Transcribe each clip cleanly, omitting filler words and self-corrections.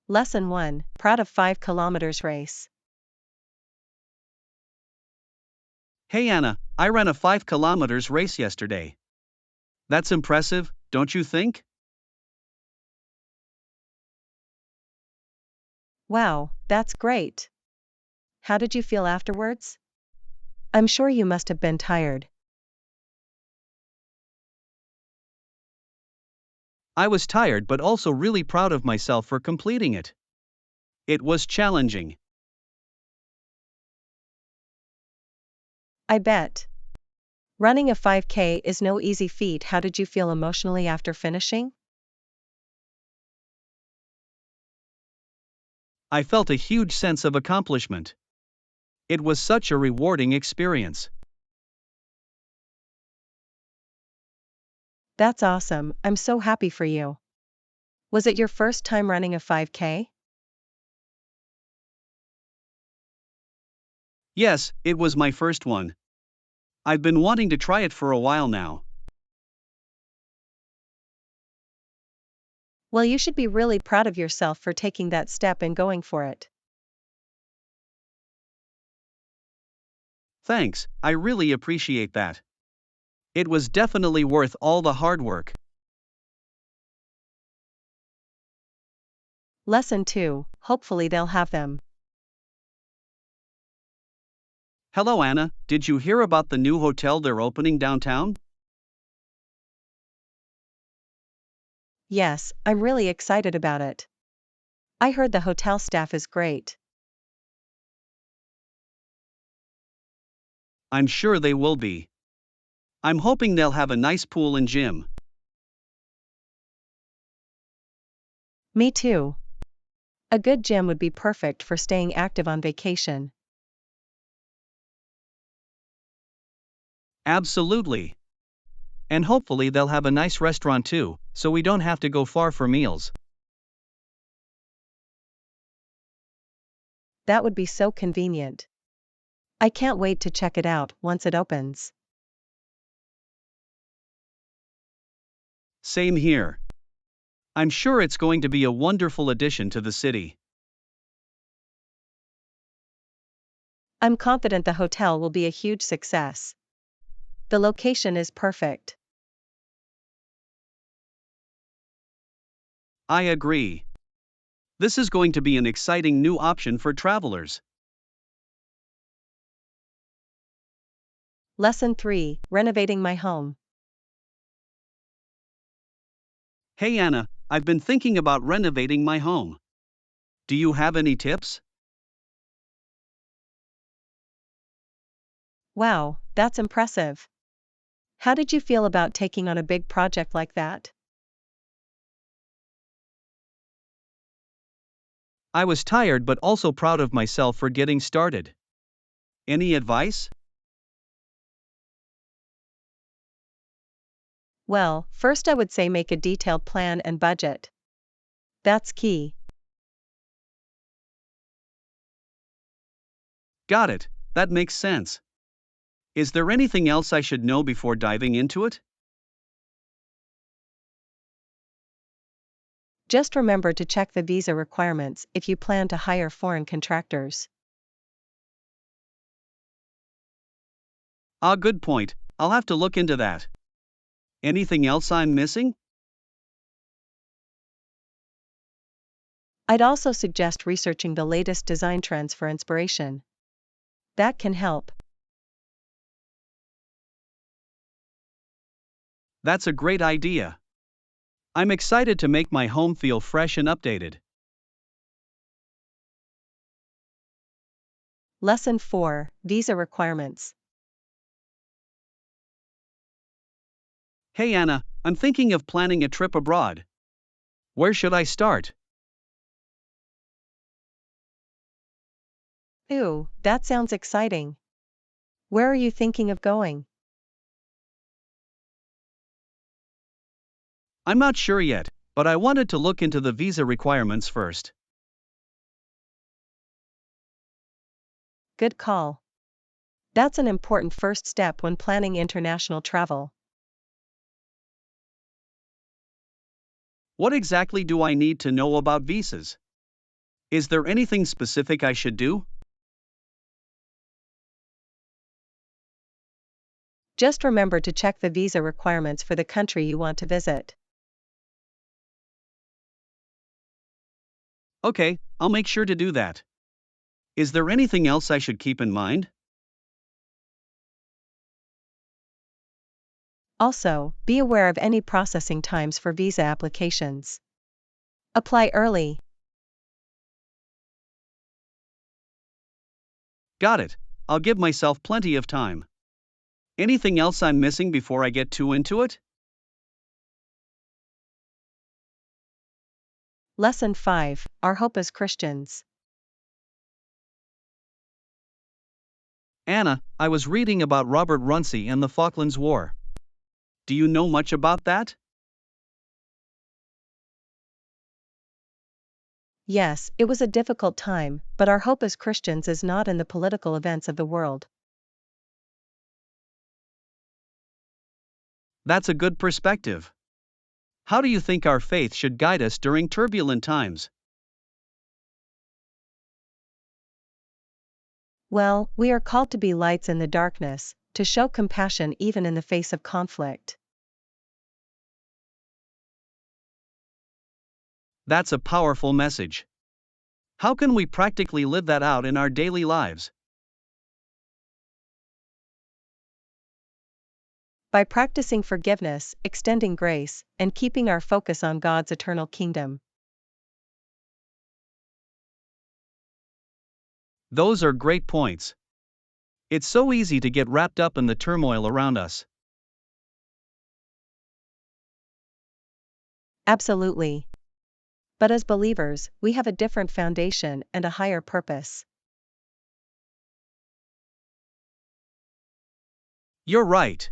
Lesson 1, Proud of 5 kilometers race. Hey Anna, I ran a 5 kilometers race yesterday. That's impressive, don't you think? Wow, that's great. How did you feel afterwards? I'm sure you must have been tired. I was tired but also really proud of myself for completing it. It was challenging. I bet. Running a 5K is no easy feat. How did you feel emotionally after finishing? I felt a huge sense of accomplishment. It was such a rewarding experience. That's awesome, I'm so happy for you. Was it your first time running a 5K? Yes, it was my first one. I've been wanting to try it for a while now. Well, you should be really proud of yourself for taking that step and going for it. Thanks, I really appreciate that. It was definitely worth all the hard work. Lesson 2, hopefully they'll have them. Hello Anna, did you hear about the new hotel they're opening downtown? Yes, I'm really excited about it. I heard the hotel staff is great. I'm sure they will be. I'm hoping they'll have a nice pool and gym. Me too. A good gym would be perfect for staying active on vacation. Absolutely. And hopefully they'll have a nice restaurant too, so we don't have to go far for meals. That would be so convenient. I can't wait to check it out once it opens. Same here. I'm sure it's going to be a wonderful addition to the city. I'm confident the hotel will be a huge success. The location is perfect. I agree. This is going to be an exciting new option for travelers. Lesson 3, Renovating my home. Hey Anna, I've been thinking about renovating my home. Do you have any tips? Wow, that's impressive. How did you feel about taking on a big project like that? I was tired but also proud of myself for getting started. Any advice? Well, first I would say make a detailed plan and budget. That's key. Got it, that makes sense. Is there anything else I should know before diving into it? Just remember to check the visa requirements if you plan to hire foreign contractors. Ah, good point, I'll have to look into that. Anything else I'm missing? I'd also suggest researching the latest design trends for inspiration. That can help. That's a great idea. I'm excited to make my home feel fresh and updated. Lesson 4, Visa requirements. Hey Anna, I'm thinking of planning a trip abroad. Where should I start? Ooh, that sounds exciting. Where are you thinking of going? I'm not sure yet, but I wanted to look into the visa requirements first. Good call. That's an important first step when planning international travel. What exactly do I need to know about visas? Is there anything specific I should do? Just remember to check the visa requirements for the country you want to visit. Okay, I'll make sure to do that. Is there anything else I should keep in mind? Also, be aware of any processing times for visa applications. Apply early. Got it. I'll give myself plenty of time. Anything else I'm missing before I get too into it? Lesson 5, Our Hope as Christians. Anna, I was reading about Robert Runcie and the Falklands War. Do you know much about that? Yes, it was a difficult time, but our hope as Christians is not in the political events of the world. That's a good perspective. How do you think our faith should guide us during turbulent times? Well, we are called to be lights in the darkness, to show compassion even in the face of conflict. That's a powerful message. How can we practically live that out in our daily lives? By practicing forgiveness, extending grace, and keeping our focus on God's eternal kingdom. Those are great points. It's so easy to get wrapped up in the turmoil around us. Absolutely. But as believers, we have a different foundation and a higher purpose. You're right.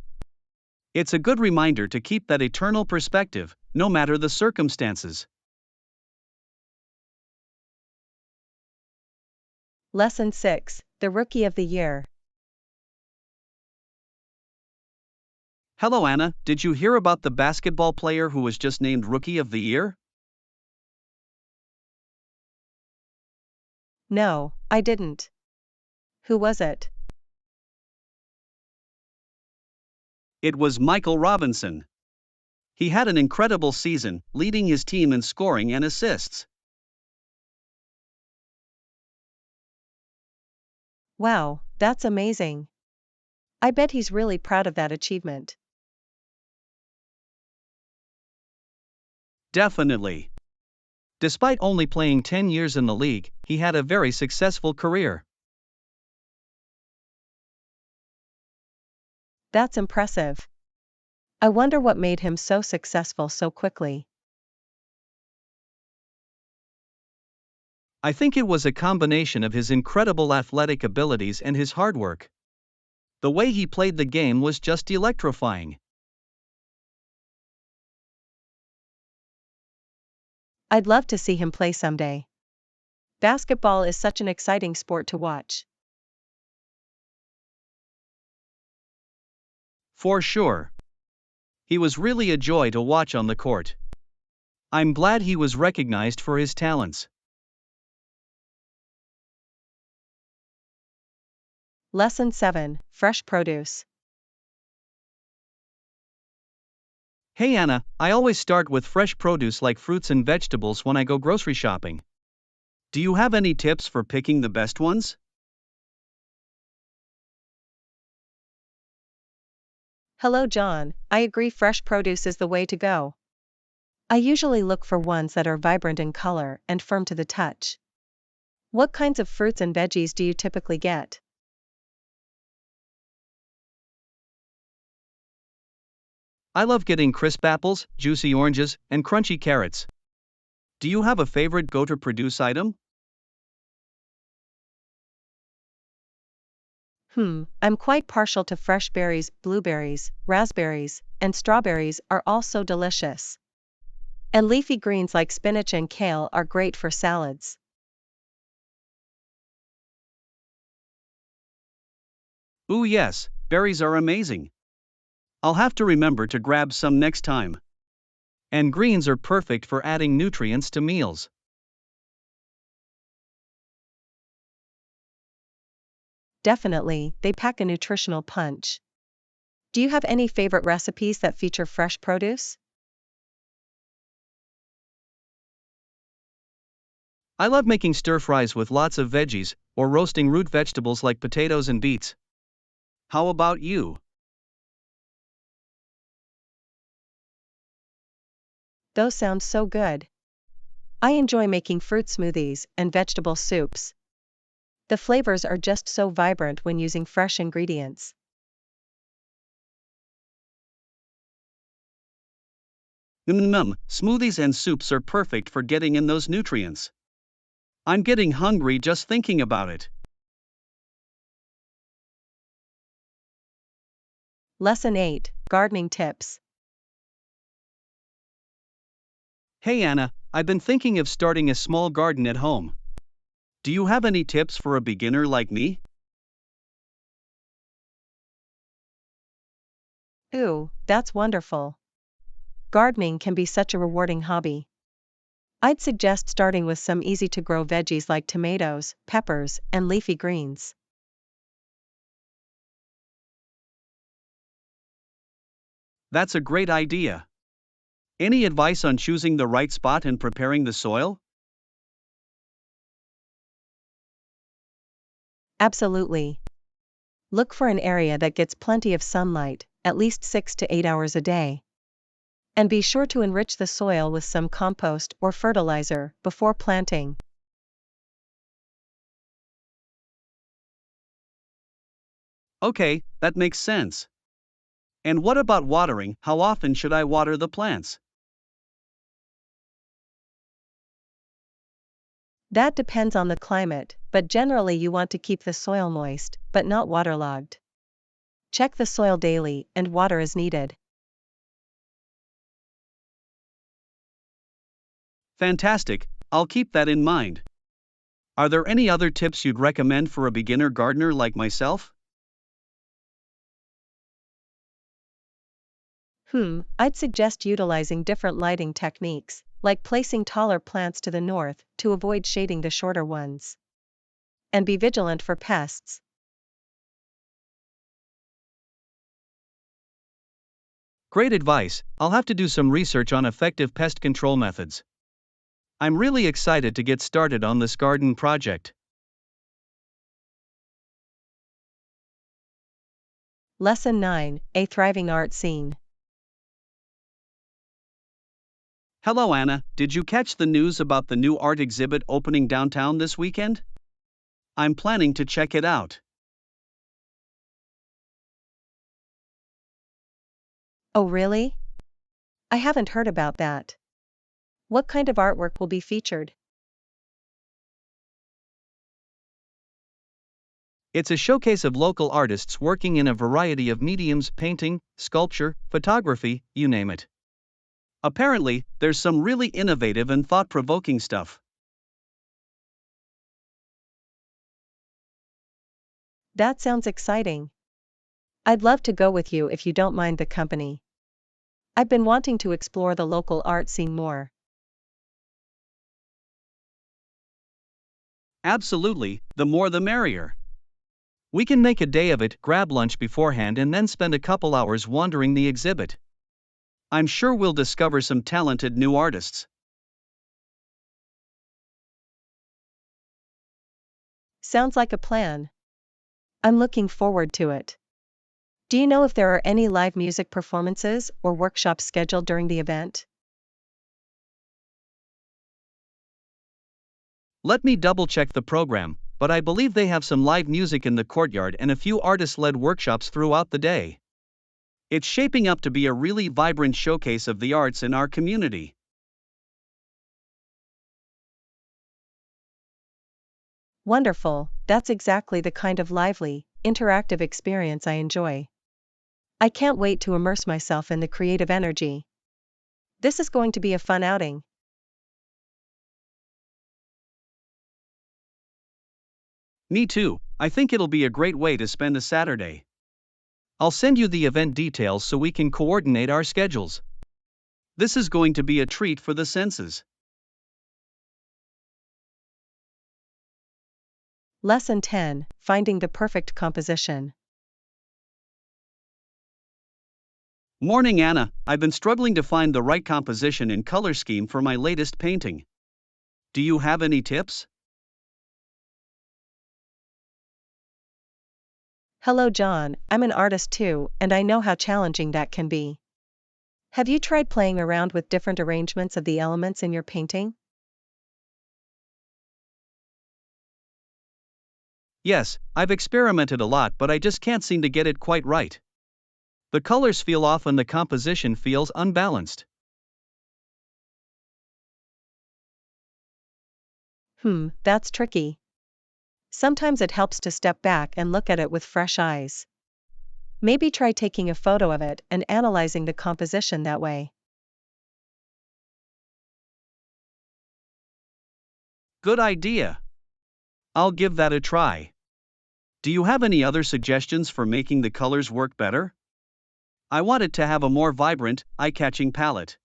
It's a good reminder to keep that eternal perspective, no matter the circumstances. Lesson 6, The Rookie of the Year. Hello Anna, did you hear about the basketball player who was just named Rookie of the Year? No, I didn't. Who was it? It was Michael Robinson. He had an incredible season, leading his team in scoring and assists. Wow, that's amazing. I bet he's really proud of that achievement. Definitely. Despite only playing 10 years in the league, he had a very successful career. That's impressive. I wonder what made him so successful so quickly. I think it was a combination of his incredible athletic abilities and his hard work. The way he played the game was just electrifying. I'd love to see him play someday. Basketball is such an exciting sport to watch. For sure. He was really a joy to watch on the court. I'm glad he was recognized for his talents. Lesson 7, Fresh Produce. Hey Anna, I always start with fresh produce like fruits and vegetables when I go grocery shopping. Do you have any tips for picking the best ones? Hello John, I agree fresh produce is the way to go. I usually look for ones that are vibrant in color and firm to the touch. What kinds of fruits and veggies do you typically get? I love getting crisp apples, juicy oranges, and crunchy carrots. Do you have a favorite go-to produce item? I'm quite partial to fresh berries, blueberries, raspberries, and strawberries are all so delicious. And leafy greens like spinach and kale are great for salads. Ooh yes, berries are amazing. I'll have to remember to grab some next time. And greens are perfect for adding nutrients to meals. Definitely, they pack a nutritional punch. Do you have any favorite recipes that feature fresh produce? I love making stir fries with lots of veggies, or roasting root vegetables like potatoes and beets. How about you? Those sound so good. I enjoy making fruit smoothies and vegetable soups. The flavors are just so vibrant when using fresh ingredients. Smoothies and soups are perfect for getting in those nutrients. I'm getting hungry just thinking about it. Lesson 8, Gardening Tips. Hey Anna, I've been thinking of starting a small garden at home. Do you have any tips for a beginner like me? Ooh, that's wonderful. Gardening can be such a rewarding hobby. I'd suggest starting with some easy to grow veggies like tomatoes, peppers, and leafy greens. That's a great idea. Any advice on choosing the right spot and preparing the soil? Absolutely. Look for an area that gets plenty of sunlight, at least 6 to 8 hours a day. And be sure to enrich the soil with some compost or fertilizer before planting. Okay, that makes sense. And what about watering? How often should I water the plants? That depends on the climate, but generally you want to keep the soil moist, but not waterlogged. Check the soil daily and water as needed. Fantastic, I'll keep that in mind. Are there any other tips you'd recommend for a beginner gardener like myself? I'd suggest utilizing different lighting techniques, like placing taller plants to the north to avoid shading the shorter ones. And be vigilant for pests. Great advice, I'll have to do some research on effective pest control methods. I'm really excited to get started on this garden project. Lesson 9, A Thriving Art Scene. Hello Anna, did you catch the news about the new art exhibit opening downtown this weekend? I'm planning to check it out. Oh really? I haven't heard about that. What kind of artwork will be featured? It's a showcase of local artists working in a variety of mediums: painting, sculpture, photography, you name it. Apparently, there's some really innovative and thought-provoking stuff. That sounds exciting. I'd love to go with you if you don't mind the company. I've been wanting to explore the local art scene more. Absolutely, the more the merrier. We can make a day of it, grab lunch beforehand, and then spend a couple hours wandering the exhibit. I'm sure we'll discover some talented new artists. Sounds like a plan. I'm looking forward to it. Do you know if there are any live music performances or workshops scheduled during the event? Let me double check the program, but I believe they have some live music in the courtyard and a few artist-led workshops throughout the day. It's shaping up to be a really vibrant showcase of the arts in our community. Wonderful, that's exactly the kind of lively, interactive experience I enjoy. I can't wait to immerse myself in the creative energy. This is going to be a fun outing. Me too, I think it'll be a great way to spend a Saturday. I'll send you the event details so we can coordinate our schedules. This is going to be a treat for the senses. Lesson 10, Finding the Perfect Composition. Morning, Anna. I've been struggling to find the right composition and color scheme for my latest painting. Do you have any tips? Hello, John. I'm an artist too, and I know how challenging that can be. Have you tried playing around with different arrangements of the elements in your painting? Yes, I've experimented a lot, but I just can't seem to get it quite right. The colors feel off and the composition feels unbalanced. That's tricky. Sometimes it helps to step back and look at it with fresh eyes. Maybe try taking a photo of it and analyzing the composition that way. Good idea. I'll give that a try. Do you have any other suggestions for making the colors work better? I want it to have a more vibrant, eye-catching palette.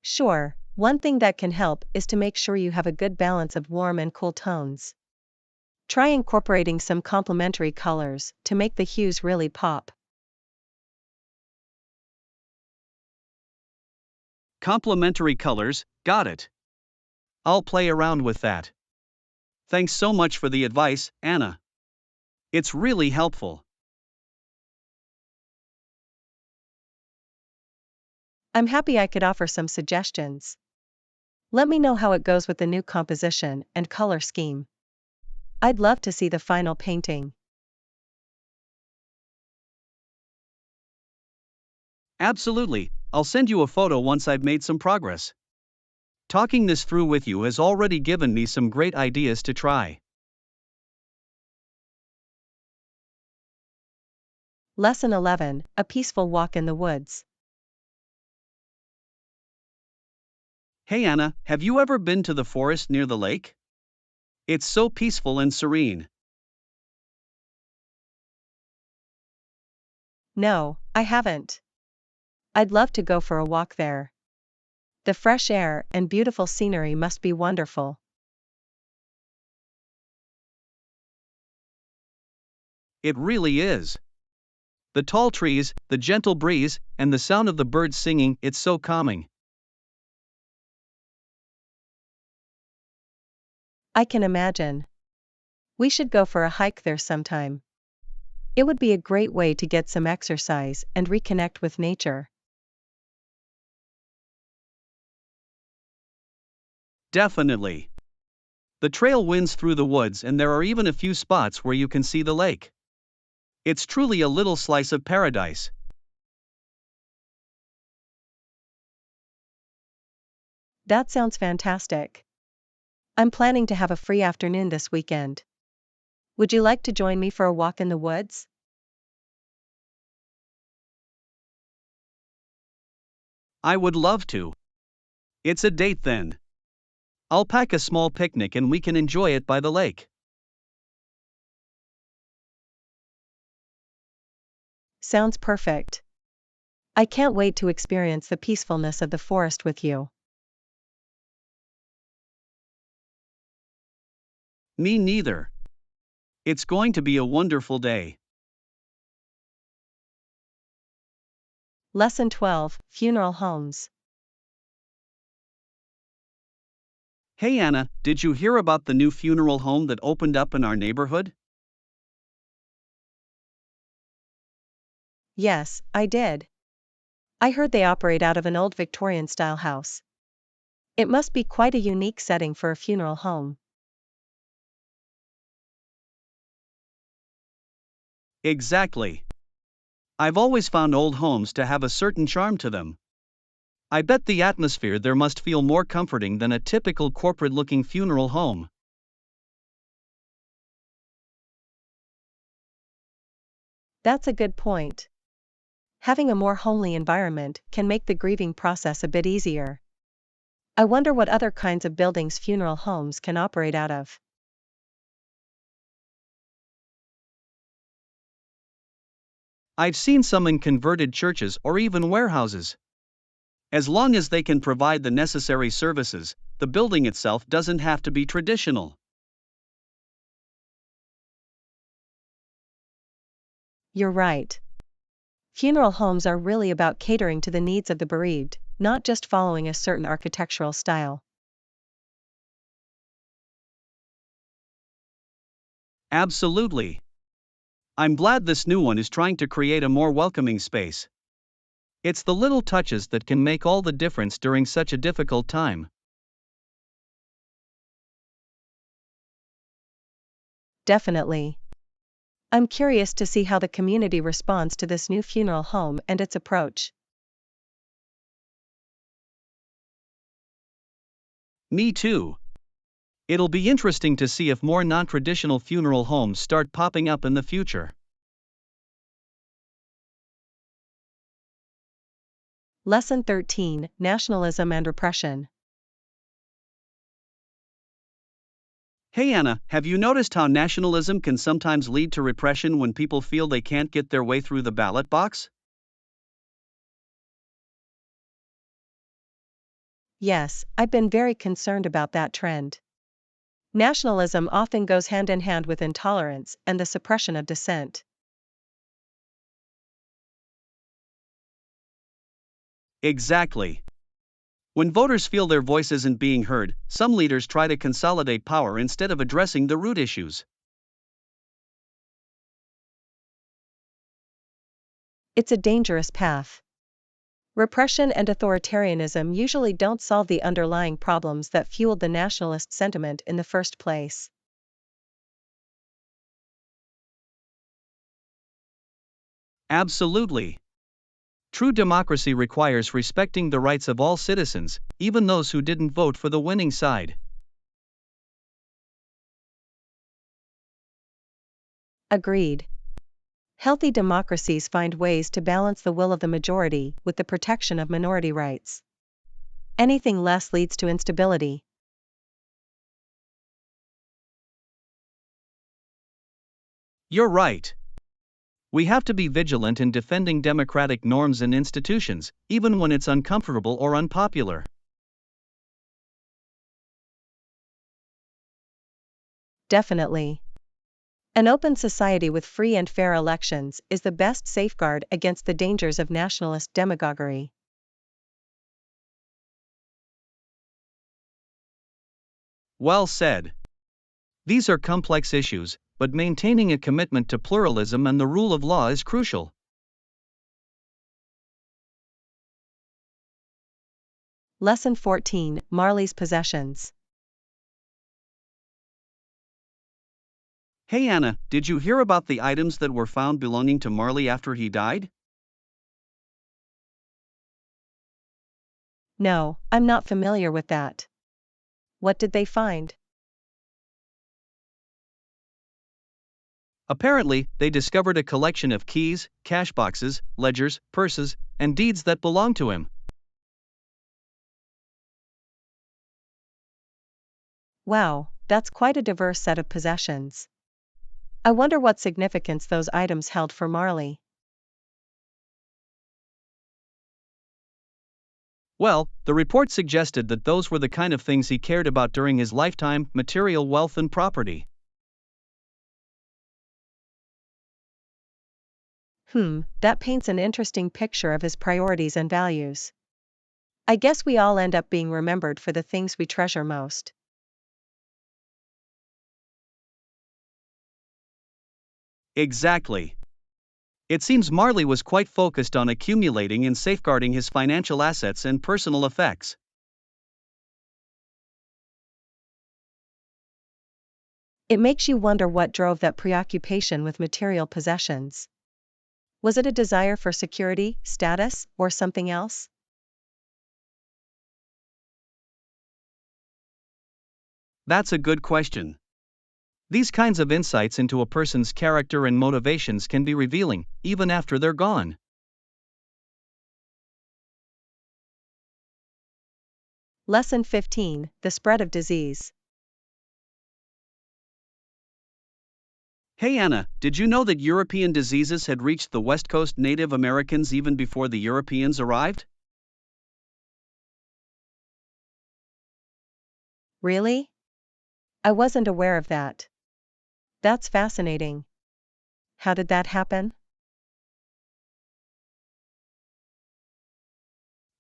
Sure, one thing that can help is to make sure you have a good balance of warm and cool tones. Try incorporating some complementary colors to make the hues really pop. Complementary colors, got it. I'll play around with that. Thanks so much for the advice, Anna. It's really helpful. I'm happy I could offer some suggestions. Let me know how it goes with the new composition and color scheme. I'd love to see the final painting. Absolutely, I'll send you a photo once I've made some progress. Talking this through with you has already given me some great ideas to try. Lesson 11, A Peaceful Walk in the Woods. Hey Anna, have you ever been to the forest near the lake? It's so peaceful and serene. No, I haven't. I'd love to go for a walk there. The fresh air and beautiful scenery must be wonderful. It really is. The tall trees, the gentle breeze, and the sound of the birds singing, it's so calming. I can imagine. We should go for a hike there sometime. It would be a great way to get some exercise and reconnect with nature. Definitely. The trail winds through the woods and there are even a few spots where you can see the lake. It's truly a little slice of paradise. That sounds fantastic. I'm planning to have a free afternoon this weekend. Would you like to join me for a walk in the woods? I would love to. It's a date then. I'll pack a small picnic and we can enjoy it by the lake. Sounds perfect. I can't wait to experience the peacefulness of the forest with you. Me neither. It's going to be a wonderful day. Lesson 12, Funeral Homes. Hey Anna, did you hear about the new funeral home that opened up in our neighborhood? Yes, I did. I heard they operate out of an old Victorian-style house. It must be quite a unique setting for a funeral home. Exactly. I've always found old homes to have a certain charm to them. I bet the atmosphere there must feel more comforting than a typical corporate-looking funeral home. That's a good point. Having a more homely environment can make the grieving process a bit easier. I wonder what other kinds of buildings funeral homes can operate out of. I've seen some in converted churches or even warehouses. As long as they can provide the necessary services, the building itself doesn't have to be traditional. You're right. Funeral homes are really about catering to the needs of the bereaved, not just following a certain architectural style. Absolutely. I'm glad this new one is trying to create a more welcoming space. It's the little touches that can make all the difference during such a difficult time. Definitely. I'm curious to see how the community responds to this new funeral home and its approach. Me too. It'll be interesting to see if more non-traditional funeral homes start popping up in the future. Lesson 13: Nationalism and Repression. Hey Anna, have you noticed how nationalism can sometimes lead to repression when people feel they can't get their way through the ballot box? Yes, I've been very concerned about that trend. Nationalism often goes hand in hand with intolerance and the suppression of dissent. Exactly. When voters feel their voice isn't being heard, some leaders try to consolidate power instead of addressing the root issues. It's a dangerous path. Repression and authoritarianism usually don't solve the underlying problems that fueled the nationalist sentiment in the first place. Absolutely. True democracy requires respecting the rights of all citizens, even those who didn't vote for the winning side. Agreed. Healthy democracies find ways to balance the will of the majority with the protection of minority rights. Anything less leads to instability. You're right. We have to be vigilant in defending democratic norms and institutions, even when it's uncomfortable or unpopular. Definitely. An open society with free and fair elections is the best safeguard against the dangers of nationalist demagoguery. Well said. These are complex issues, but maintaining a commitment to pluralism and the rule of law is crucial. Lesson 14: Marley's Possessions. Hey Anna, did you hear about the items that were found belonging to Marley after he died? No, I'm not familiar with that. What did they find? Apparently, they discovered a collection of keys, cash boxes, ledgers, purses, and deeds that belonged to him. Wow, that's quite a diverse set of possessions. I wonder what significance those items held for Marley. Well, the report suggested that those were the kind of things he cared about during his lifetime: material wealth and property. That paints an interesting picture of his priorities and values. I guess we all end up being remembered for the things we treasure most. Exactly. It seems Marley was quite focused on accumulating and safeguarding his financial assets and personal effects. It makes you wonder what drove that preoccupation with material possessions. Was it a desire for security, status, or something else? That's a good question. These kinds of insights into a person's character and motivations can be revealing, even after they're gone. Lesson 15: The Spread of Disease. Hey Anna, did you know that European diseases had reached the West Coast Native Americans even before the Europeans arrived? Really? I wasn't aware of that. That's fascinating. How did that happen?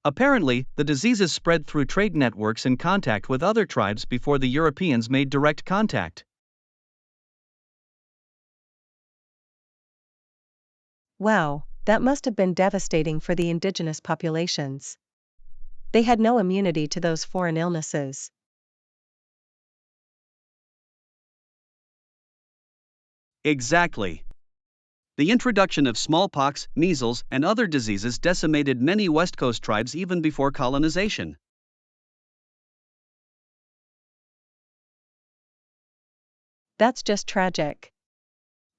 Apparently, the diseases spread through trade networks in contact with other tribes before the Europeans made direct contact. Wow, that must have been devastating for the indigenous populations. They had no immunity to those foreign illnesses. Exactly. The introduction of smallpox, measles, and other diseases decimated many West Coast tribes even before colonization. That's just tragic.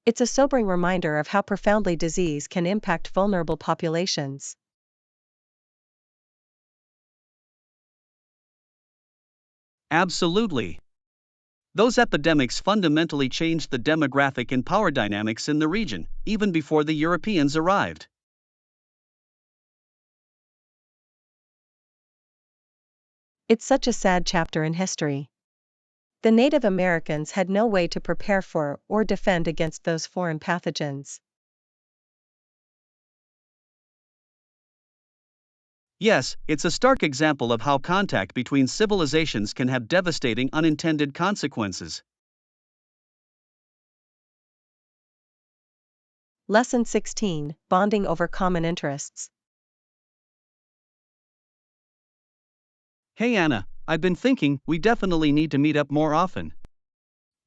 It's a sobering reminder of how profoundly disease can impact vulnerable populations. Absolutely. Those epidemics fundamentally changed the demographic and power dynamics in the region, even before the Europeans arrived. It's such a sad chapter in history. The Native Americans had no way to prepare for or defend against those foreign pathogens. Yes, it's a stark example of how contact between civilizations can have devastating unintended consequences. Lesson 16: Bonding over common interests. Hey Anna, I've been thinking we definitely need to meet up more often.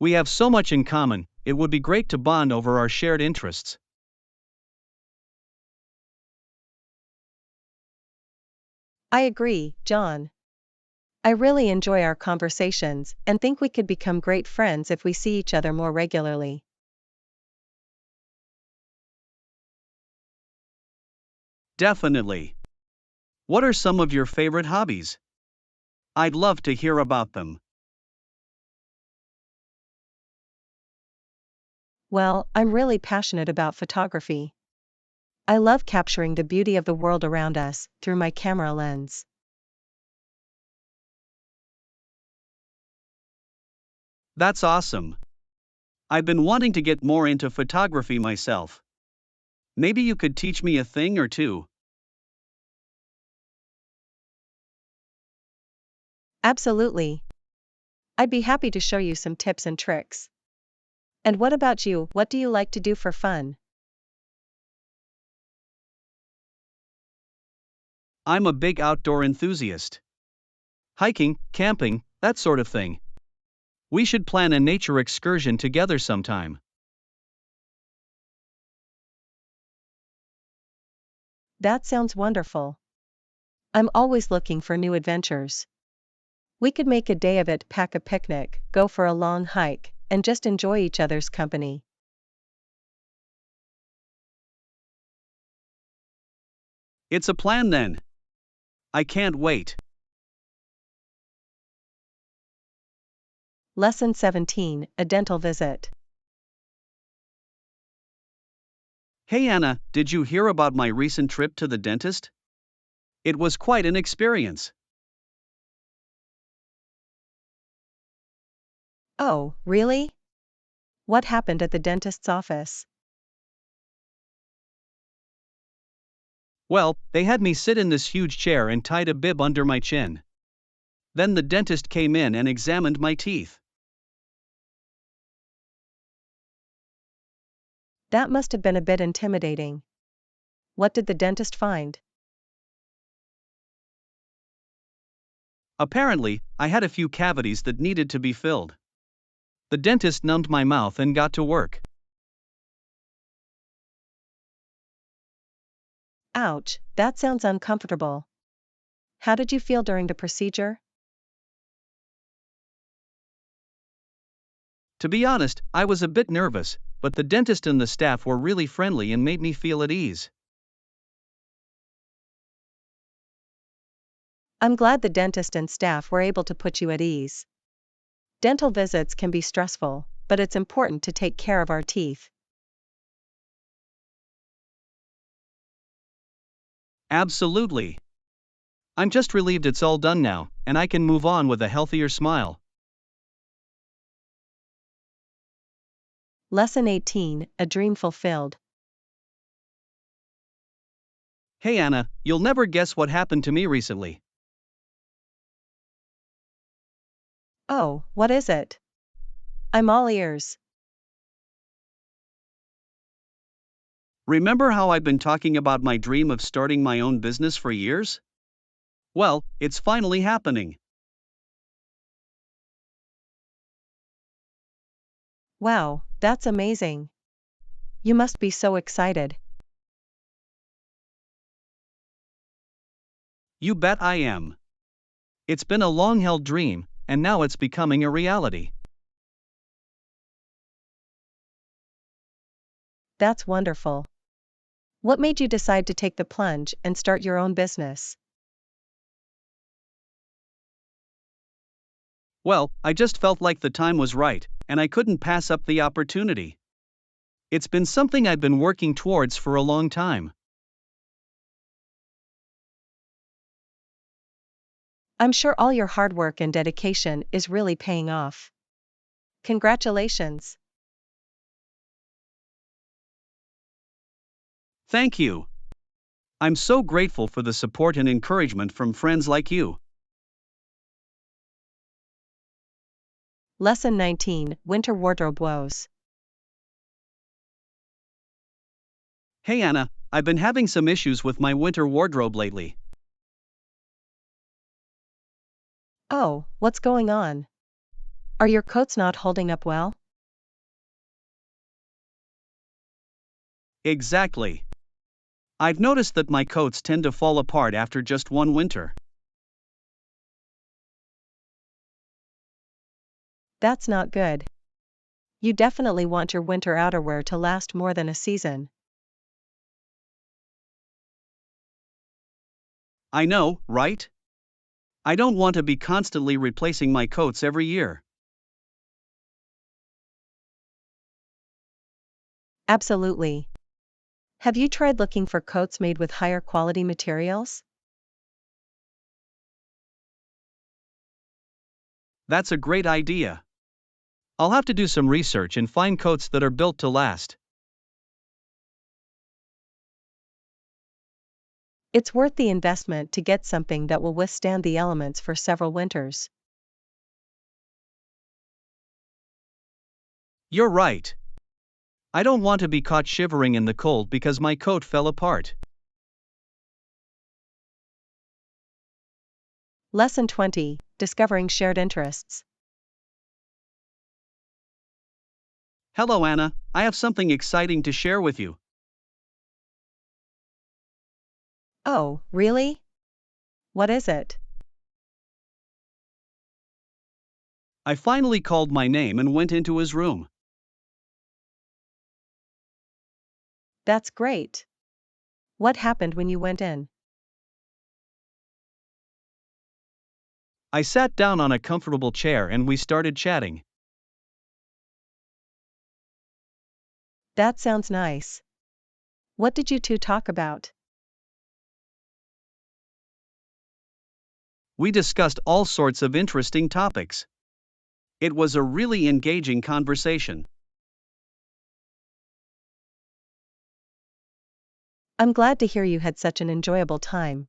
We have so much in common, it would be great to bond over our shared interests. I agree, John. I really enjoy our conversations and think we could become great friends if we see each other more regularly. Definitely. What are some of your favorite hobbies? I'd love to hear about them. Well, I'm really passionate about photography. I love capturing the beauty of the world around us through my camera lens. That's awesome. I've been wanting to get more into photography myself. Maybe you could teach me a thing or two. Absolutely. I'd be happy to show you some tips and tricks. And what about you? What do you like to do for fun? I'm a big outdoor enthusiast. Hiking, camping, that sort of thing. We should plan a nature excursion together sometime. That sounds wonderful. I'm always looking for new adventures. We could make a day of it, pack a picnic, go for a long hike, and just enjoy each other's company. It's a plan then. I can't wait. Lesson 17: A dental visit. Hey Anna, did you hear about my recent trip to the dentist? It was quite an experience. Oh, really? What happened at the dentist's office? Well, they had me sit in this huge chair and tied a bib under my chin. Then the dentist came in and examined my teeth. That must have been a bit intimidating. What did the dentist find? Apparently, I had a few cavities that needed to be filled. The dentist numbed my mouth and got to work. Ouch, that sounds uncomfortable. How did you feel during the procedure? To be honest, I was a bit nervous, but the dentist and the staff were really friendly and made me feel at ease. I'm glad the dentist and staff were able to put you at ease. Dental visits can be stressful, but it's important to take care of our teeth. Absolutely. I'm just relieved it's all done now, and I can move on with a healthier smile. Lesson 18, A Dream Fulfilled. Hey Anna, you'll never guess what happened to me recently. Oh, what is it? I'm all ears. Remember how I've been talking about my dream of starting my own business for years? Well, it's finally happening. Wow, that's amazing. You must be so excited. You bet I am. It's been a long-held dream, and now it's becoming a reality. That's wonderful. What made you decide to take the plunge and start your own business? Well, I just felt like the time was right, and I couldn't pass up the opportunity. It's been something I've been working towards for a long time. I'm sure all your hard work and dedication is really paying off. Congratulations. Thank you. I'm so grateful for the support and encouragement from friends like you. Lesson 19, Winter Wardrobe Woes. Hey Anna, I've been having some issues with my winter wardrobe lately. Oh, what's going on? Are your coats not holding up well? Exactly. I've noticed that my coats tend to fall apart after just one winter. That's not good. You definitely want your winter outerwear to last more than a season. I know, right? I don't want to be constantly replacing my coats every year. Absolutely. Have you tried looking for coats made with higher quality materials? That's a great idea. I'll have to do some research and find coats that are built to last. It's worth the investment to get something that will withstand the elements for several winters. You're right. I don't want to be caught shivering in the cold because my coat fell apart. Lesson 20, Discovering Shared Interests. Hello Anna, I have something exciting to share with you. Oh, really? What is it? I finally called my name and went into his room. That's great. What happened when you went in? I sat down on a comfortable chair and we started chatting. That sounds nice. What did you two talk about? We discussed all sorts of interesting topics. It was a really engaging conversation. I'm glad to hear you had such an enjoyable time.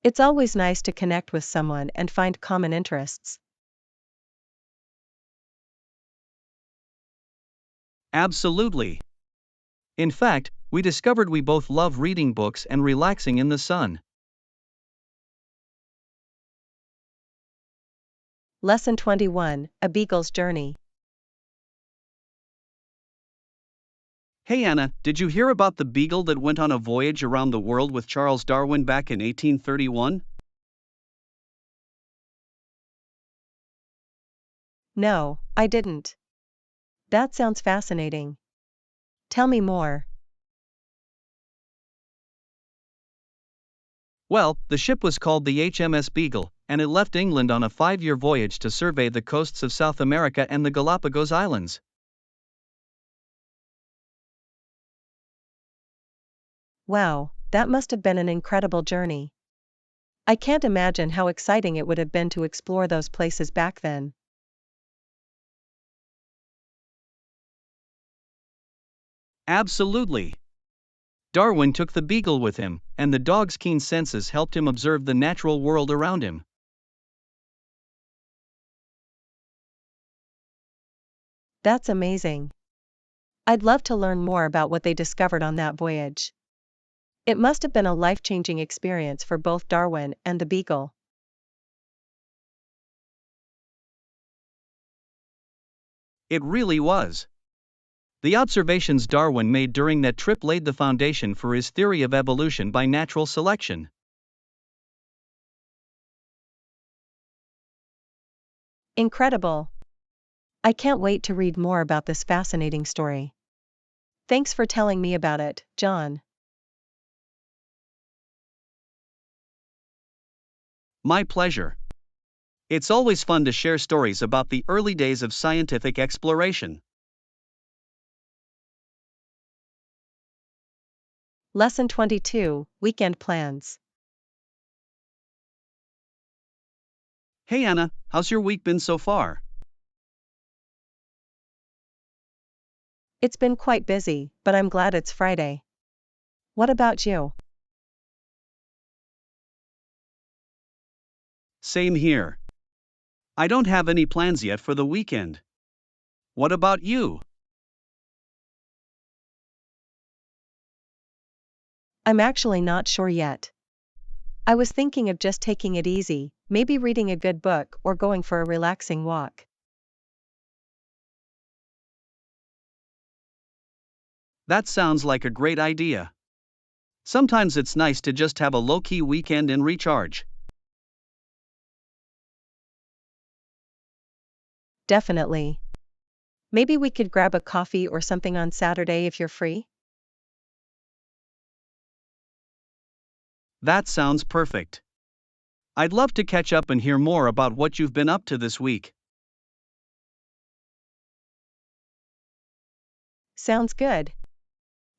It's always nice to connect with someone and find common interests. Absolutely. In fact, we discovered we both love reading books and relaxing in the sun. Lesson 21, A Beagles Journey. Hey Anna, did you hear about the beagle that went on a voyage around the world with Charles Darwin back in 1831? No, I didn't. That sounds fascinating. Tell me more. Well, the ship was called the HMS Beagle, and it left England on a 5-year voyage to survey the coasts of South America and the Galapagos Islands. Wow, that must have been an incredible journey. I can't imagine how exciting it would have been to explore those places back then. Absolutely. Darwin took the beagle with him, and the dog's keen senses helped him observe the natural world around him. That's amazing. I'd love to learn more about what they discovered on that voyage. It must have been a life-changing experience for both Darwin and the beagle. It really was. The observations Darwin made during that trip laid the foundation for his theory of evolution by natural selection. Incredible. I can't wait to read more about this fascinating story. Thanks for telling me about it, John. My pleasure. It's always fun to share stories about the early days of scientific exploration. Lesson 22, Weekend Plans. Hey Anna, how's your week been so far? It's been quite busy, but I'm glad it's Friday. What about you? Same here. I don't have any plans yet for the weekend. What about you? I'm actually not sure yet. I was thinking of just taking it easy, maybe reading a good book or going for a relaxing walk. That sounds like a great idea. Sometimes it's nice to just have a low-key weekend and recharge. Definitely. Maybe we could grab a coffee or something on Saturday if you're free? That sounds perfect. I'd love to catch up and hear more about what you've been up to this week. Sounds good.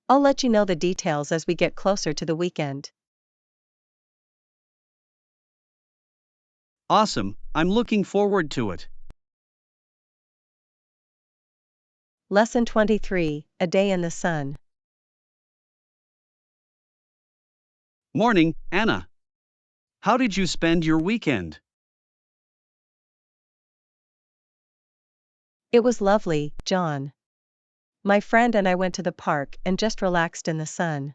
I'll let you know the details as we get closer to the weekend. Awesome, I'm looking forward to it. Lesson 23, A Day in the Sun. Morning, Anna. How did you spend your weekend? It was lovely, John. My friend and I went to the park and just relaxed in the sun.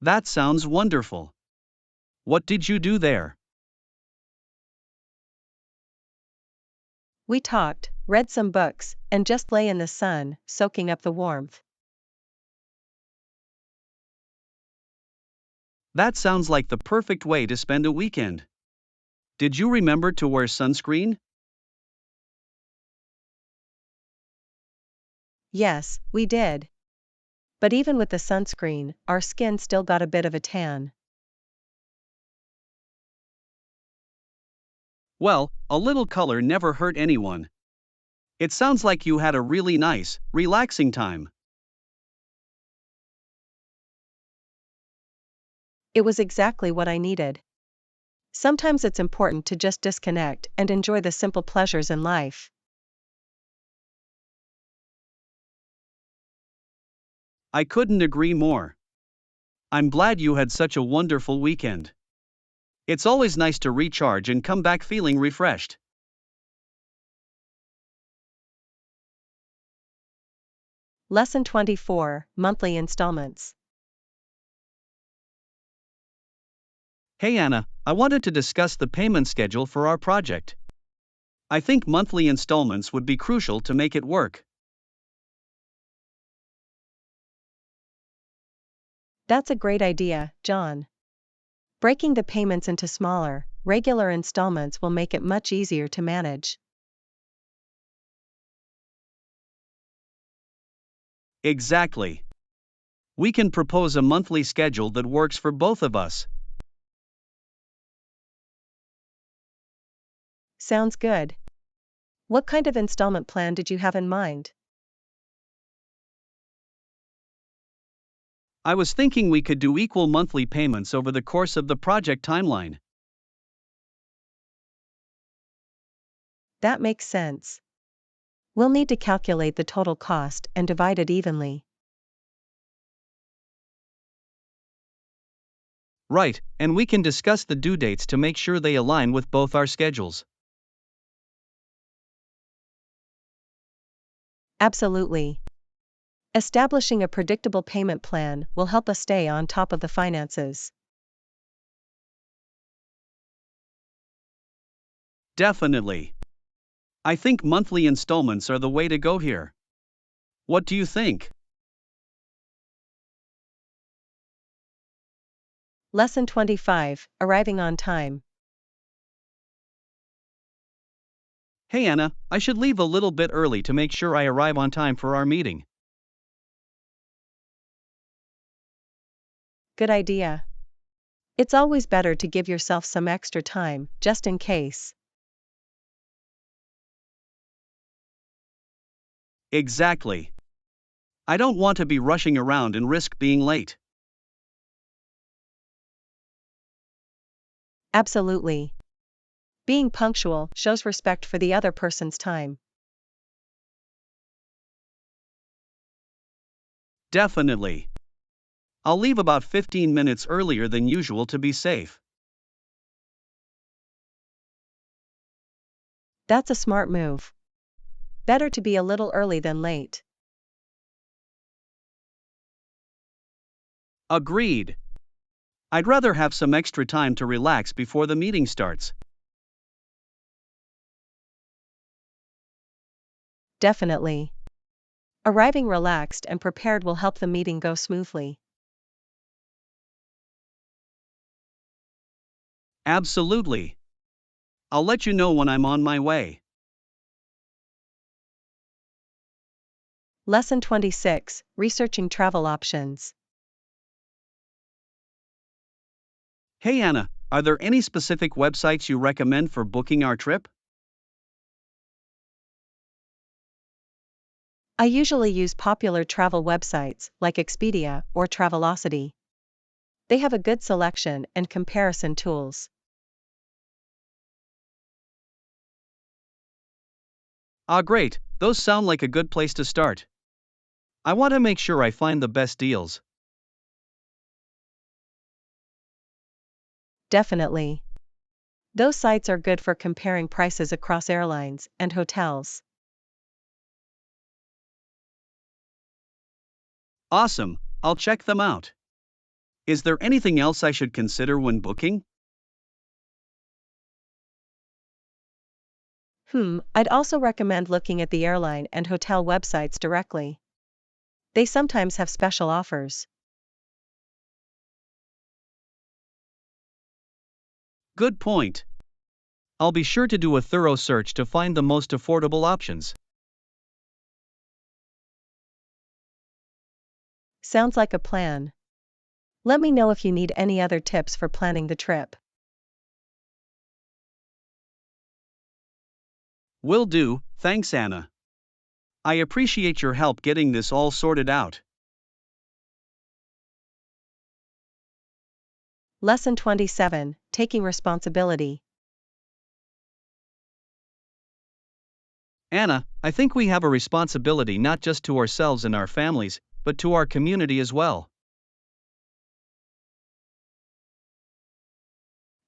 That sounds wonderful. What did you do there? We talked, read some books, and just lay in the sun, soaking up the warmth. That sounds like the perfect way to spend a weekend. Did you remember to wear sunscreen? Yes, we did. But even with the sunscreen, our skin still got a bit of a tan. Well, a little color never hurt anyone. It sounds like you had a really nice, relaxing time. It was exactly what I needed. Sometimes it's important to just disconnect and enjoy the simple pleasures in life. I couldn't agree more. I'm glad you had such a wonderful weekend. It's always nice to recharge and come back feeling refreshed. Lesson 24, Monthly Installments. Hey Anna, I wanted to discuss the payment schedule for our project. I think monthly installments would be crucial to make it work. That's a great idea, John. Breaking the payments into smaller, regular installments will make it much easier to manage. Exactly. We can propose a monthly schedule that works for both of us. Sounds good. What kind of installment plan did you have in mind? I was thinking we could do equal monthly payments over the course of the project timeline. That makes sense. We'll need to calculate the total cost and divide it evenly. Right, and we can discuss the due dates to make sure they align with both our schedules. Absolutely. Establishing a predictable payment plan will help us stay on top of the finances. Definitely. I think monthly installments are the way to go here. What do you think? Lesson 25, Arriving on Time. Hey Anna, I should leave a little bit early to make sure I arrive on time for our meeting. Good idea. It's always better to give yourself some extra time, just in case. Exactly. I don't want to be rushing around and risk being late. Absolutely. Being punctual shows respect for the other person's time. Definitely. I'll leave about 15 minutes earlier than usual to be safe. That's a smart move. Better to be a little early than late. Agreed. I'd rather have some extra time to relax before the meeting starts. Definitely. Arriving relaxed and prepared will help the meeting go smoothly. Absolutely. I'll let you know when I'm on my way. Lesson 26, Researching Travel Options. Hey Anna, are there any specific websites you recommend for booking our trip? I usually use popular travel websites like Expedia or Travelocity. They have a good selection and comparison tools. Ah, great, those sound like a good place to start. I want to make sure I find the best deals. Definitely. Those sites are good for comparing prices across airlines and hotels. Awesome, I'll check them out. Is there anything else I should consider when booking? I'd also recommend looking at the airline and hotel websites directly. They sometimes have special offers. Good point. I'll be sure to do a thorough search to find the most affordable options. Sounds like a plan. Let me know if you need any other tips for planning the trip. Will do, thanks Anna. I appreciate your help getting this all sorted out. Lesson 27, Taking Responsibility. Anna, I think we have a responsibility not just to ourselves and our families, but to our community as well.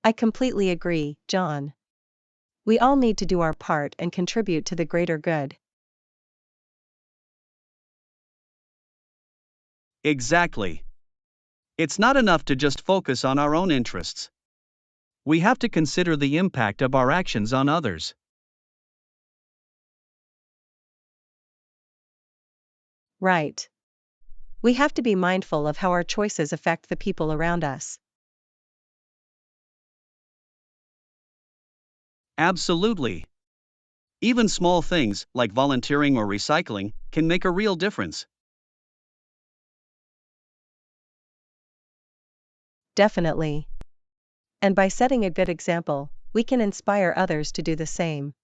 I completely agree, John. We all need to do our part and contribute to the greater good. Exactly. It's not enough to just focus on our own interests. We have to consider the impact of our actions on others. Right. We have to be mindful of how our choices affect the people around us. Absolutely. Even small things, like volunteering or recycling, can make a real difference. Definitely. And by setting a good example, we can inspire others to do the same.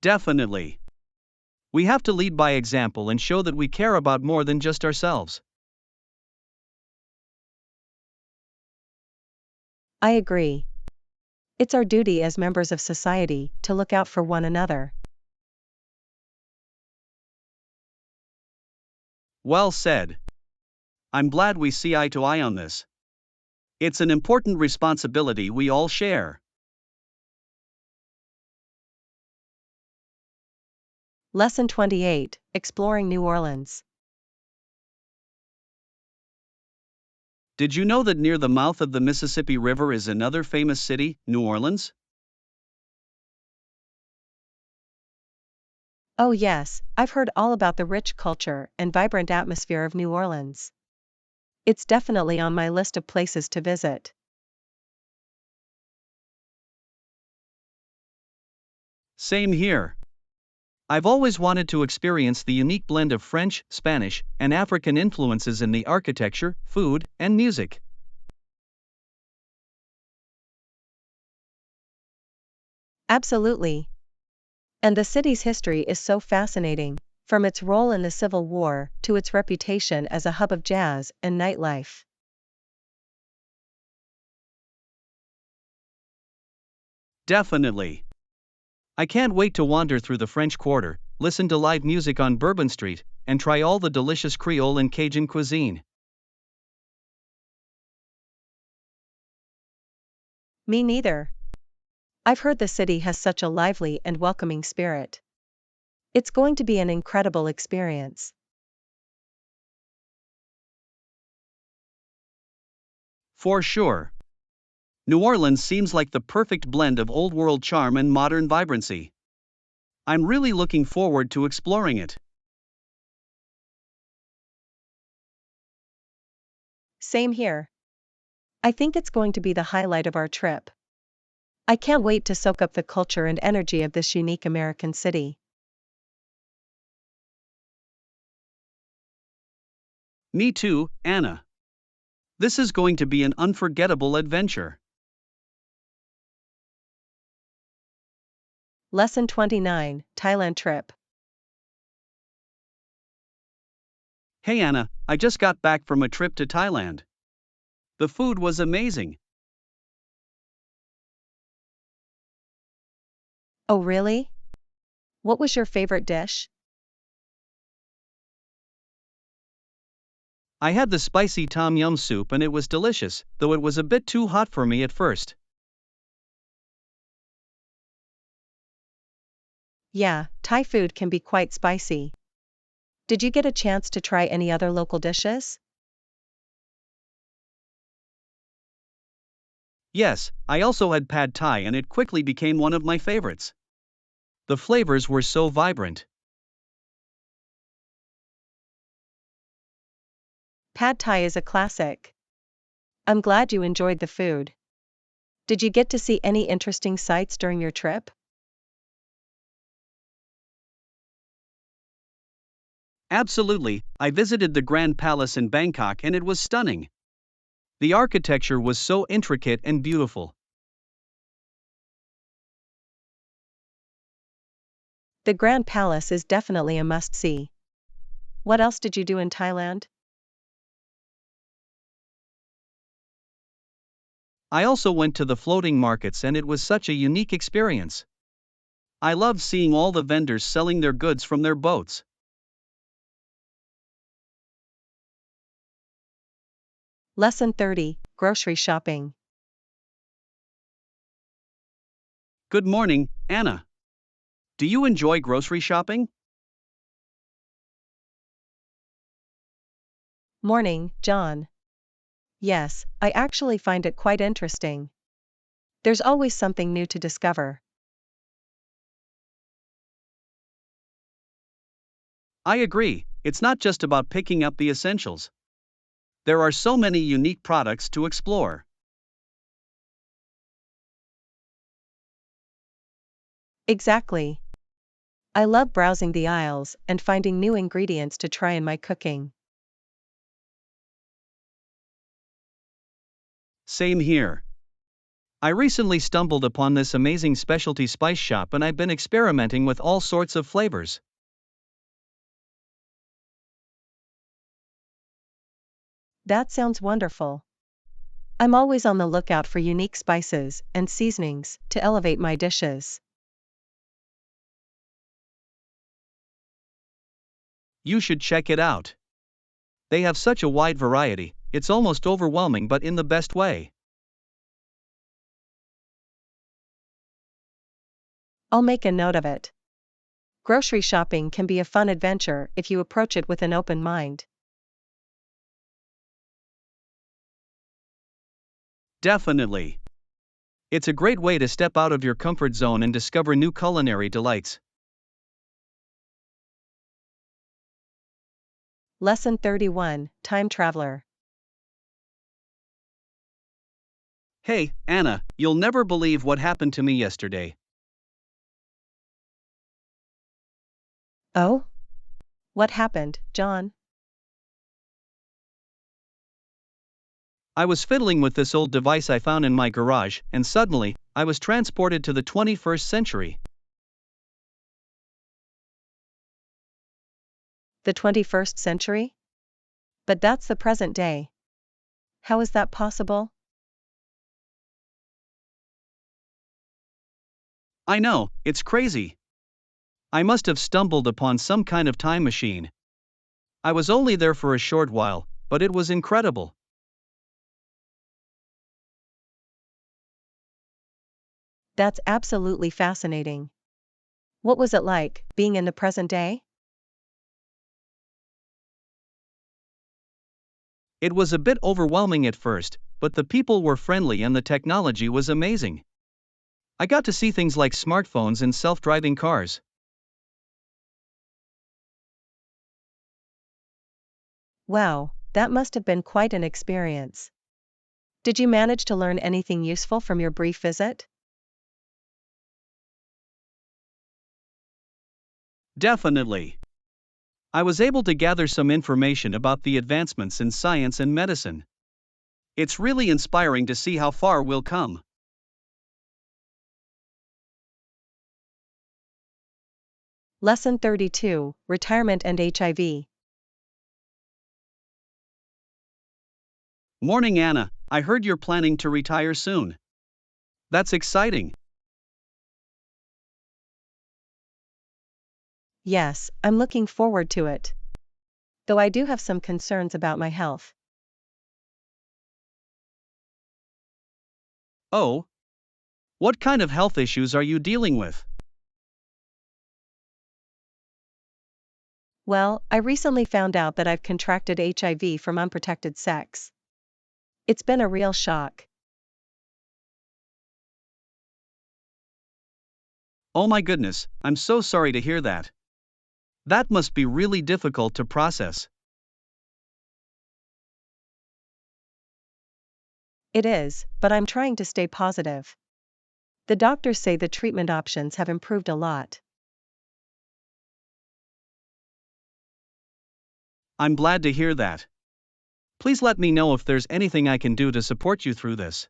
Definitely. We have to lead by example and show that we care about more than just ourselves. I agree. It's our duty as members of society to look out for one another. Well said. I'm glad we see eye to eye on this. It's an important responsibility we all share. Lesson 28, Exploring New Orleans. Did you know that near the mouth of the Mississippi River is another famous city, New Orleans? Oh yes, I've heard all about the rich culture and vibrant atmosphere of New Orleans. It's definitely on my list of places to visit. Same here. I've always wanted to experience the unique blend of French, Spanish, and African influences in the architecture, food, and music. Absolutely. And the city's history is so fascinating, from its role in the Civil War to its reputation as a hub of jazz and nightlife. Definitely. I can't wait to wander through the French Quarter, listen to live music on Bourbon Street, and try all the delicious Creole and Cajun cuisine. Me neither. I've heard the city has such a lively and welcoming spirit. It's going to be an incredible experience. For sure. New Orleans seems like the perfect blend of old world charm and modern vibrancy. I'm really looking forward to exploring it. Same here. I think it's going to be the highlight of our trip. I can't wait to soak up the culture and energy of this unique American city. Me too, Anna. This is going to be an unforgettable adventure. Lesson 29, Thailand Trip. Hey Anna, I just got back from a trip to Thailand. The food was amazing. Oh really? What was your favorite dish? I had the spicy tom yum soup and it was delicious, though it was a bit too hot for me at first. Yeah, Thai food can be quite spicy. Did you get a chance to try any other local dishes? Yes, I also had pad thai and it quickly became one of my favorites. The flavors were so vibrant. Pad Thai is a classic. I'm glad you enjoyed the food. Did you get to see any interesting sights during your trip? Absolutely, I visited the Grand Palace in Bangkok and it was stunning. The architecture was so intricate and beautiful. The Grand Palace is definitely a must-see. What else did you do in Thailand? I also went to the floating markets and it was such a unique experience. I loved seeing all the vendors selling their goods from their boats. Lesson 30, Grocery Shopping. Good morning, Anna. Do you enjoy grocery shopping? Morning, John. Yes, I actually find it quite interesting. There's always something new to discover. I agree, it's not just about picking up the essentials. There are so many unique products to explore. Exactly. I love browsing the aisles and finding new ingredients to try in my cooking. Same here. I recently stumbled upon this amazing specialty spice shop and I've been experimenting with all sorts of flavors. That sounds wonderful. I'm always on the lookout for unique spices and seasonings to elevate my dishes. You should check it out. They have such a wide variety, it's almost overwhelming, but in the best way. I'll make a note of it. Grocery shopping can be a fun adventure if you approach it with an open mind. Definitely. It's a great way to step out of your comfort zone and discover new culinary delights. Lesson 31, Time Traveler. Hey, Anna, you'll never believe what happened to me yesterday. Oh? What happened, John? I was fiddling with this old device I found in my garage, and suddenly, I was transported to the 21st century. The 21st century? But that's the present day. How is that possible? I know, it's crazy. I must have stumbled upon some kind of time machine. I was only there for a short while, but it was incredible. That's absolutely fascinating. What was it like, being in the present day? It was a bit overwhelming at first, but the people were friendly and the technology was amazing. I got to see things like smartphones and self-driving cars. Wow, that must have been quite an experience. Did you manage to learn anything useful from your brief visit? Definitely. I was able to gather some information about the advancements in science and medicine. It's really inspiring to see how far we'll come. Lesson 32, Retirement and HIV. Morning, Anna. I heard you're planning to retire soon. That's exciting. Yes, I'm looking forward to it. Though I do have some concerns about my health. Oh? What kind of health issues are you dealing with? Well, I recently found out that I've contracted HIV from unprotected sex. It's been a real shock. Oh my goodness, I'm so sorry to hear that. That must be really difficult to process. It is, but I'm trying to stay positive. The doctors say the treatment options have improved a lot. I'm glad to hear that. Please let me know if there's anything I can do to support you through this.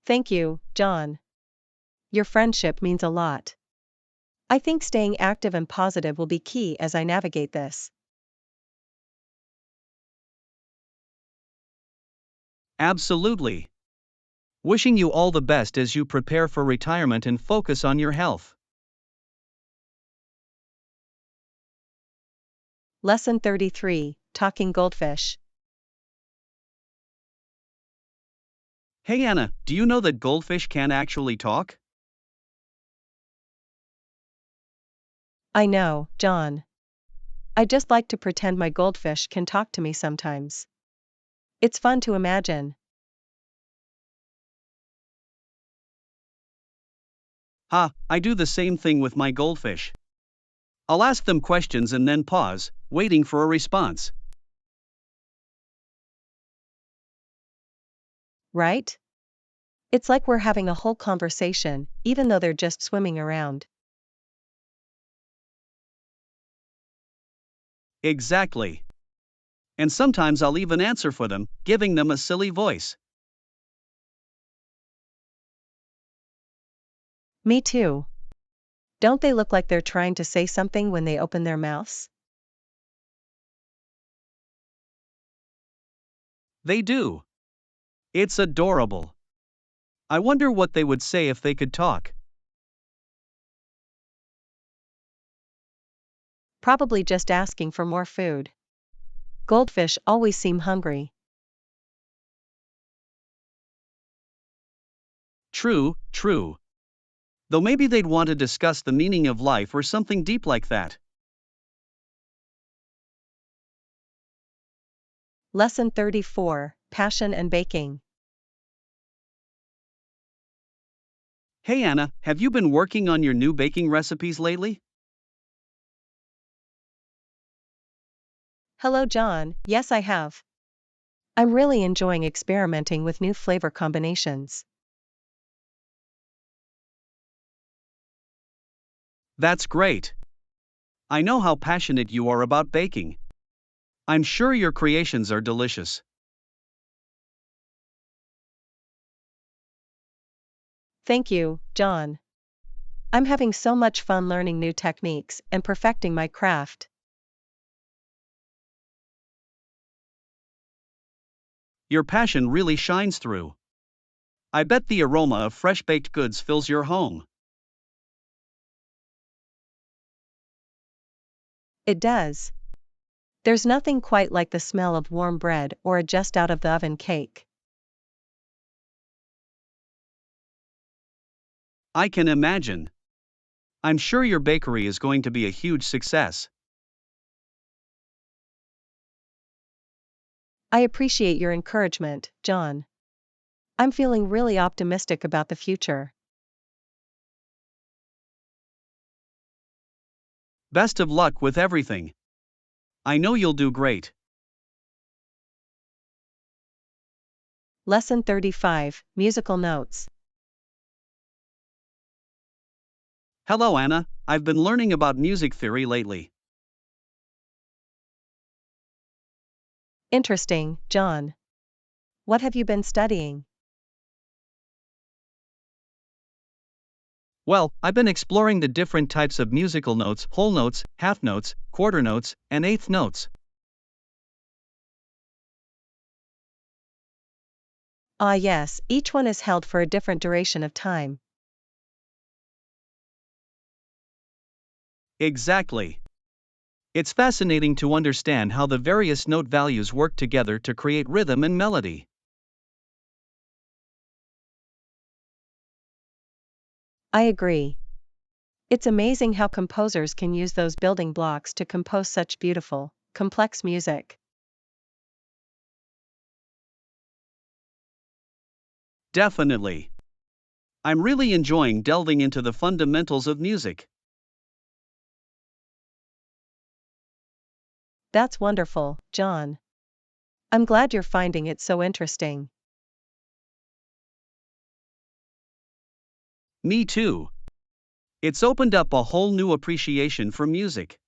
Thank you, John. Your friendship means a lot. I think staying active and positive will be key as I navigate this. Absolutely. Wishing you all the best as you prepare for retirement and focus on your health. Lesson 33, Talking Goldfish. Hey Anna, do you know that goldfish can actually talk? I know, John. I just like to pretend my goldfish can talk to me sometimes. It's fun to imagine. I do the same thing with my goldfish. I'll ask them questions and then pause, waiting for a response. Right? It's like we're having a whole conversation, even though they're just swimming around. Exactly. And sometimes I'll even answer for them, giving them a silly voice. Me too. Don't they look like they're trying to say something when they open their mouths? They do. It's adorable. I wonder what they would say if they could talk. Probably just asking for more food. Goldfish always seem hungry. True, true. Though maybe they'd want to discuss the meaning of life or something deep like that. Lesson 34, Passion and Baking. Hey Anna, have you been working on your new baking recipes lately? Hello, John. Yes, I have. I'm really enjoying experimenting with new flavor combinations. That's great. I know how passionate you are about baking. I'm sure your creations are delicious. Thank you, John. I'm having so much fun learning new techniques and perfecting my craft. Your passion really shines through. I bet the aroma of fresh baked goods fills your home. It does. There's nothing quite like the smell of warm bread or a just out of the oven cake. I can imagine. I'm sure your bakery is going to be a huge success. I appreciate your encouragement, John. I'm feeling really optimistic about the future. Best of luck with everything. I know you'll do great. Lesson 35, Musical Notes. Hello Anna, I've been learning about music theory lately. Interesting, John. What have you been studying? Well, I've been exploring the different types of musical notes: whole notes, half notes, quarter notes, and eighth notes. Ah, yes, each one is held for a different duration of time. Exactly. It's fascinating to understand how the various note values work together to create rhythm and melody. I agree. It's amazing how composers can use those building blocks to compose such beautiful, complex music. Definitely. I'm really enjoying delving into the fundamentals of music. That's wonderful, John. I'm glad you're finding it so interesting. Me too. It's opened up a whole new appreciation for music.